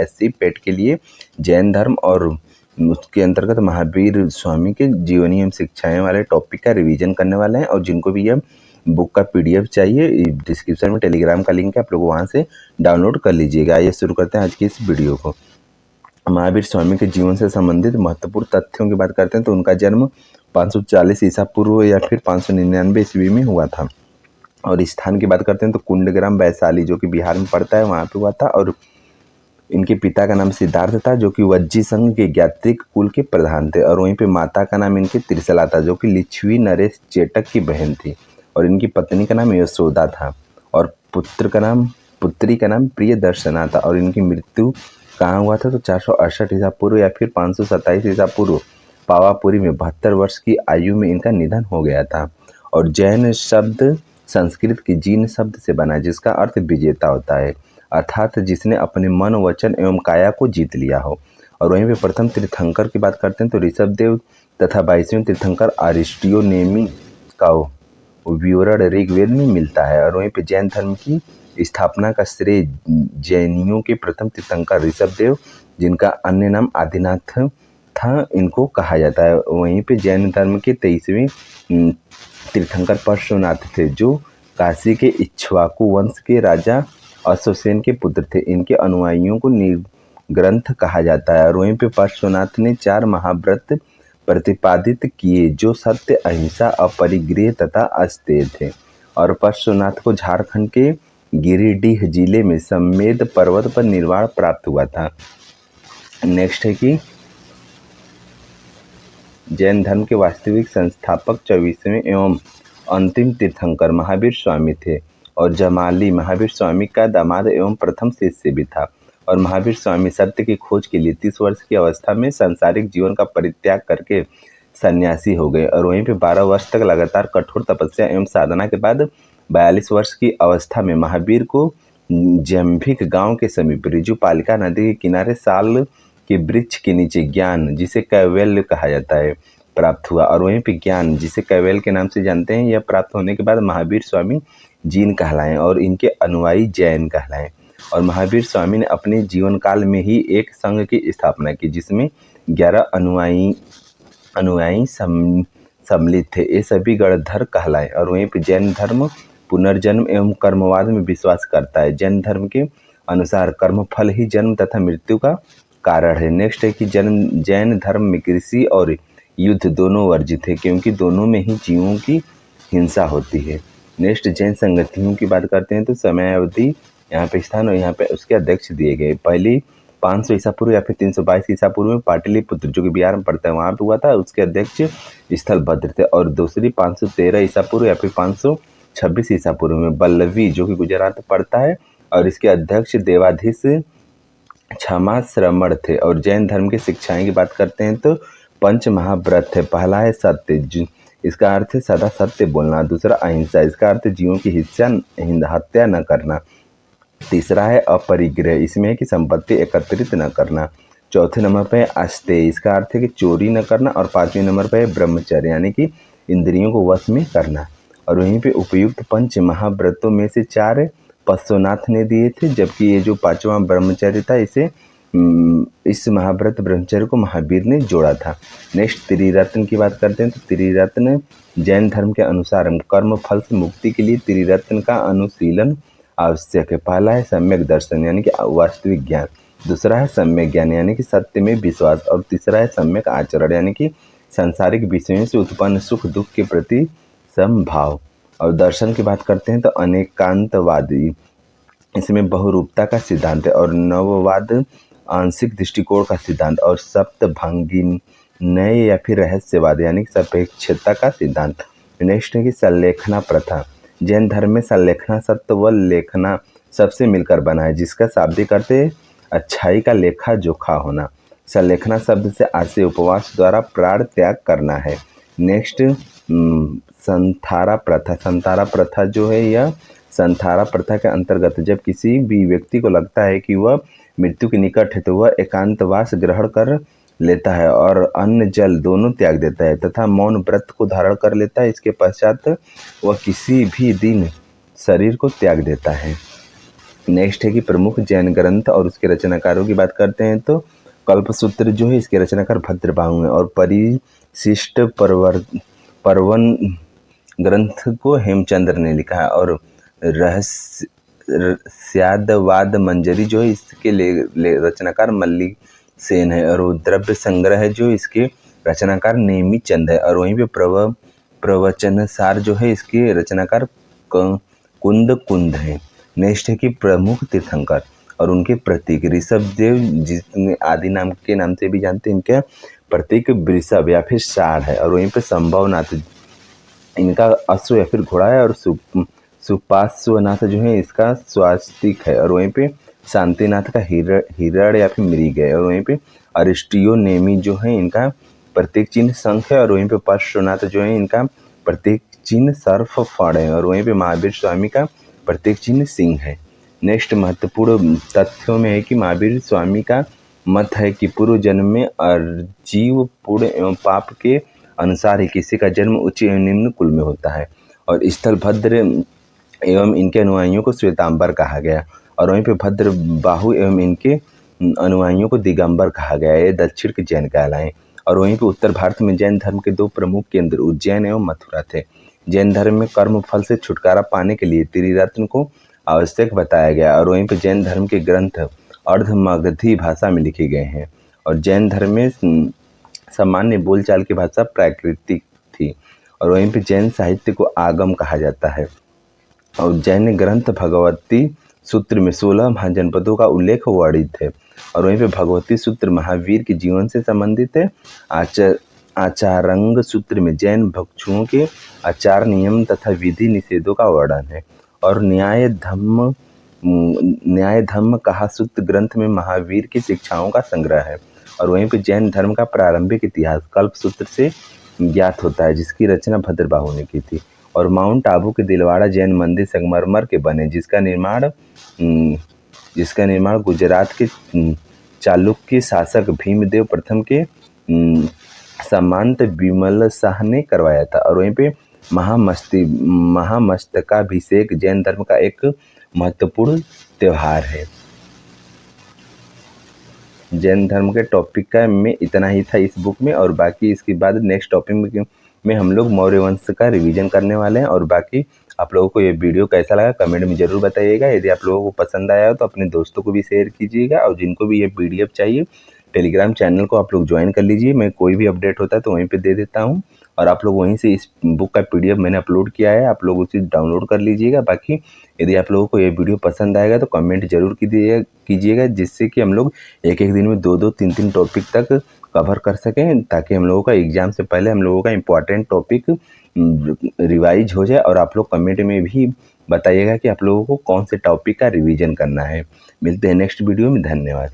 SC पेट के लिए जैन धर्म और उसके अंतर्गत महावीर स्वामी के जीवनी एवं शिक्षाएं वाले टॉपिक का रिवीजन करने वाले हैं। और जिनको भी यह बुक का PDF चाहिए, डिस्क्रिप्शन में टेलीग्राम का लिंक है, आप लोग वहाँ से डाउनलोड कर लीजिएगा। आइए शुरू करते हैं आज की इस वीडियो को। महावीर स्वामी के जीवन से संबंधित महत्वपूर्ण तथ्यों की बात करते हैं तो उनका जन्म 540 ईसा पूर्व या फिर 599 ईस्वी में हुआ था। और स्थान की बात करते हैं तो कुंडग्राम वैशाली जो कि बिहार में पड़ता है, वहाँ पे हुआ था। और इनके पिता का नाम सिद्धार्थ था जो कि वज्जी संघ के ज्ञात्रिक कुल के प्रधान थे। और वहीं पे माता का नाम इनकी त्रिशला था जो कि लिच्छवी नरेश चेटक की बहन थी। और इनकी पत्नी का नाम यशोदा था। और पुत्री का नाम प्रिय दर्शना था। और इनकी मृत्यु कहाँ हुआ था तो 468 ईसा पूर्व या फिर 527 ईसा पूर्व पावापुरी में 72 वर्ष की आयु में इनका निधन हो गया था। और जैन शब्द संस्कृत के जीन शब्द से बना जिसका अर्थ विजेता होता है, अर्थात जिसने अपने मन वचन एवं काया को जीत लिया हो। और वहीं पे प्रथम तीर्थंकर की बात करते हैं तो ऋषभदेव तथा 22वें तीर्थंकर अरिस्टियोनेमी का विवरण ऋग्वेद में मिलता है। और वहीं पे जैन धर्म की स्थापना का श्रेय जैनियों के प्रथम तीर्थंकर ऋषभदेव, जिनका अन्य नाम आदिनाथ था, इनको कहा जाता है। वहीं पे जैन धर्म के 23वें तीर्थंकर परशुनाथ थे जो काशी के इक्ष्वाकु वंश के राजा अश्वसेन के पुत्र थे। इनके अनुयायियों को निर्ग्रंथ कहा जाता है। और वहीं पे परशुनाथ ने 4 महाव्रत प्रतिपादित किए जो सत्य, अहिंसा, अपरिग्रह तथा अस्तेय थे। और परशुनाथ को झारखंड के गिरिडीह जिले में समेद पर्वत पर निर्वाण प्राप्त हुआ था। नेक्स्ट है कि जैन धर्म के वास्तविक संस्थापक 24वें एवं अंतिम तीर्थंकर महावीर स्वामी थे। और जमाली महावीर स्वामी का दामाद एवं प्रथम शिष्य भी था। और महावीर स्वामी सत्य की खोज के लिए 30 वर्ष की अवस्था में सांसारिक जीवन का परित्याग करके सन्यासी हो गए। और वहीं पे 12 वर्ष तक लगातार कठोर तपस्या एवं साधना के बाद 42 वर्ष की अवस्था में महावीर को जम्भिक गांव के समीप ऋजुपालिका नदी के किनारे साल के वृक्ष के नीचे ज्ञान, जिसे कैवल्य कहा जाता है, प्राप्त हुआ। और वहीं पे ज्ञान, जिसे कैवल्य के नाम से जानते हैं, यह प्राप्त होने के बाद महावीर स्वामी जीन कहलाएं और इनके अनुयायी जैन कहलाएं। और महावीर स्वामी ने अपने जीवन काल में ही एक संघ की स्थापना की जिसमें 11 अनुयायी सम्मिलित थे। ये सभी गणधर कहलाएं। और वहीं पे जैन धर्म पुनर्जन्म एवं कर्मवाद में विश्वास करता है। जैन धर्म के अनुसार कर्मफल ही जन्म तथा मृत्यु का कारण है। नेक्स्ट है कि जैन धर्म में कृषि और युद्ध दोनों वर्जित है क्योंकि दोनों में ही जीवों की हिंसा होती है। नेक्स्ट जैन संगठनों की बात करते हैं तो समयावधि, यहाँ पे स्थान और यहाँ पे उसके अध्यक्ष दिए गए। पहली 500 ईसा पूर्व या फिर 322 ईसा पूर्व में पाटलिपुत्र जो कि बिहार में पड़ता है वहाँ पे हुआ था, उसके अध्यक्ष स्थलभद्र थे। और दूसरी 513 ईसा पूर्व या फिर 526 ईसा पूर्व में बल्लवी जो कि गुजरात में पड़ता है और इसके अध्यक्ष देवाधीश क्षमा श्रमण थे। और जैन धर्म की शिक्षाएं की बात करते हैं तो 5 महाव्रत है। पहला है सत्य, इसका अर्थ है सदा सत्य बोलना। दूसरा अहिंसा, इसका अर्थ जीवों की हत्या न करना। तीसरा है अपरिग्रह, इसमें है कि संपत्ति एकत्रित न करना। चौथे नंबर पे है अस्तेय, इसका अर्थ है कि चोरी न करना। और 5वें नंबर पे है ब्रह्मचर्य, यानी कि इंद्रियों को वश में करना। और वहीं पे उपयुक्त 5 महाव्रतों में से 4 पश्वनाथ ने दिए थे, जबकि ये जो 5वां ब्रह्मचर्य था इस महाव्रत ब्रह्मचर्य को महावीर ने जोड़ा था। नेक्स्ट त्रिरत्न की बात करते हैं तो त्रिरत्न जैन धर्म के अनुसार कर्म फल से मुक्ति के लिए त्रिरत्न का अनुशीलन आवश्यक है। पहला है सम्यक दर्शन यानी कि वास्तविक ज्ञान, दूसरा है सम्यक ज्ञान यानी कि सत्य में विश्वास, और तीसरा है सम्यक आचरण यानी कि सांसारिक विषयों से उत्पन्न सुख दुख के प्रति समभाव। और दर्शन की बात करते हैं तो अनेकांतवादी, इसमें बहुरूपता का सिद्धांत है। और नववाद आंशिक दृष्टिकोण का सिद्धांत। और सप्तभंगी नए या फिर रहस्यवाद यानी कि सापेक्षता का सिद्धांत। नेक्स्ट है कि संलेखना प्रथा, जैन धर्म में संलेखना सत्य व लेखना सबसे मिलकर बना है, जिसका शाब्दिक अर्थ है अच्छाई का लेखा जोखा होना। संलेखना शब्द से आशय उपवास द्वारा प्राण त्याग करना है। नेक्स्ट संथारा प्रथा, संथारा प्रथा जो है यह संथारा प्रथा के अंतर्गत जब किसी भी व्यक्ति को लगता है कि वह मृत्यु के निकट है तो वह एकांतवास ग्रहण कर लेता है और अन्न जल दोनों त्याग देता है तथा मौन व्रत को धारण कर लेता है। इसके पश्चात वह किसी भी दिन शरीर को त्याग देता है। नेक्स्ट है कि प्रमुख जैन ग्रंथ और उसके रचनाकारों की बात करते हैं तो कल्पसूत्र जो है इसके रचनाकार भद्रबाहु हैं और परिशिष्ट पर्वन ग्रंथ को हेमचंद्र ने लिखा है और रहस्यादवाद मंजरी जो है इसके रचनाकार मल्लिक सेन है और वो द्रव्य संग्रह है जो इसके रचनाकार नेमी चंद है और वहीं पे प्रवचनसार जो है इसके रचनाकार कुंद है। नेक्स्ट है कि प्रमुख तीर्थंकर और उनके प्रतीक ऋषभ देव जिसने आदि नाम के नाम से भी जानते हैं, इनका प्रतीक वृषभ या फिर सार है और वहीं पे संभवनाथ इनका अश्व या फिर घोड़ा है और सुपार्श्वनाथ जो है इसका स्वास्तिक है और वहीं पे शांतिनाथ का हिरण या फिर मृग है और वहीं पे अरिस्टियो नेमी जो है इनका प्रतीक चिन्ह शंख है और वहीं पे पार्श्वनाथ जो है इनका प्रतीक चिन्ह सर्फ फड़ है और वहीं पे महावीर स्वामी का प्रतीक चिन्ह सिंह है। नेक्स्ट महत्वपूर्ण तथ्यों में है कि महावीर स्वामी का मत है कि पूर्व जन्म में अर्जीव पुण्य एवं पाप के अनुसार ही किसी का जन्म उच्च एवं निम्न कुल में होता है और स्थल भद्र एवं इनके अनुयायियों को श्वेतांबर कहा गया और वहीं पे भद्र बाहु एवं इनके अनुयायियों को दिगंबर कहा गया। ये दक्षिण के जैन कहलाएं और वहीं पे उत्तर भारत में जैन धर्म के दो प्रमुख केंद्र उज्जैन एवं मथुरा थे। जैन धर्म में कर्म फल से छुटकारा पाने के लिए त्रिरत्न को आवश्यक बताया गया और वहीं पे जैन धर्म के ग्रंथ अर्धमगधी भाषा में लिखे गए हैं और जैन धर्म में सामान्य बोलचाल की भाषा प्राकृतिक थी और वहीं पे जैन साहित्य को आगम कहा जाता है और जैन ग्रंथ भगवती सूत्र में 16 महाजनपदों का उल्लेख वर्णित है और वहीं पे भगवती सूत्र महावीर के जीवन से संबंधित है। आचारंग सूत्र में जैन भिक्षुओं के आचार नियम तथा विधि निषेधों का वर्णन है और न्याय धम्म कहा सूत्र ग्रंथ में महावीर की शिक्षाओं का संग्रह है और वहीं पे जैन धर्म का प्रारंभिक इतिहास कल्प सूत्र से ज्ञात होता है जिसकी रचना भद्रबाहु ने की थी और माउंट आबू के दिलवाड़ा जैन मंदिर संगमरमर के बने जिसका निर्माण गुजरात के चालुक्य शासक भीमदेव प्रथम के सामंत विमल शाह ने करवाया था और वहीं पे महामस्तकाभिषेक जैन धर्म का एक महत्वपूर्ण त्योहार है। जैन धर्म के टॉपिक का में इतना ही था इस बुक में और बाकी इसके बाद नेक्स्ट टॉपिक में हम लोग मौर्य वंश का रिवीजन करने वाले हैं और बाकी आप लोगों को ये वीडियो कैसा लगा कमेंट में ज़रूर बताइएगा। यदि आप लोगों को पसंद आया हो तो अपने दोस्तों को भी शेयर कीजिएगा और जिनको भी ये PDF चाहिए टेलीग्राम चैनल को आप लोग ज्वाइन कर लीजिए। मैं कोई भी अपडेट होता है तो वहीं पे दे देता हूँ और आप लोग वहीं से इस बुक का PDF मैंने अपलोड किया है, आप लोग उसे डाउनलोड कर लीजिएगा। बाकी यदि आप लोगों को ये वीडियो पसंद आएगा तो कमेंट जरूर कीजिएगा जिससे कि हम लोग एक दिन में 2-2 3-3 टॉपिक तक कवर कर सकें ताकि हम लोगों का एग्ज़ाम से पहले हम लोगों का इम्पॉर्टेंट टॉपिक रिवाइज हो जाए और आप लोग कमेंट में भी बताइएगा कि आप लोगों को कौन से टॉपिक का रिवीजन करना है। मिलते हैं नेक्स्ट वीडियो में, धन्यवाद।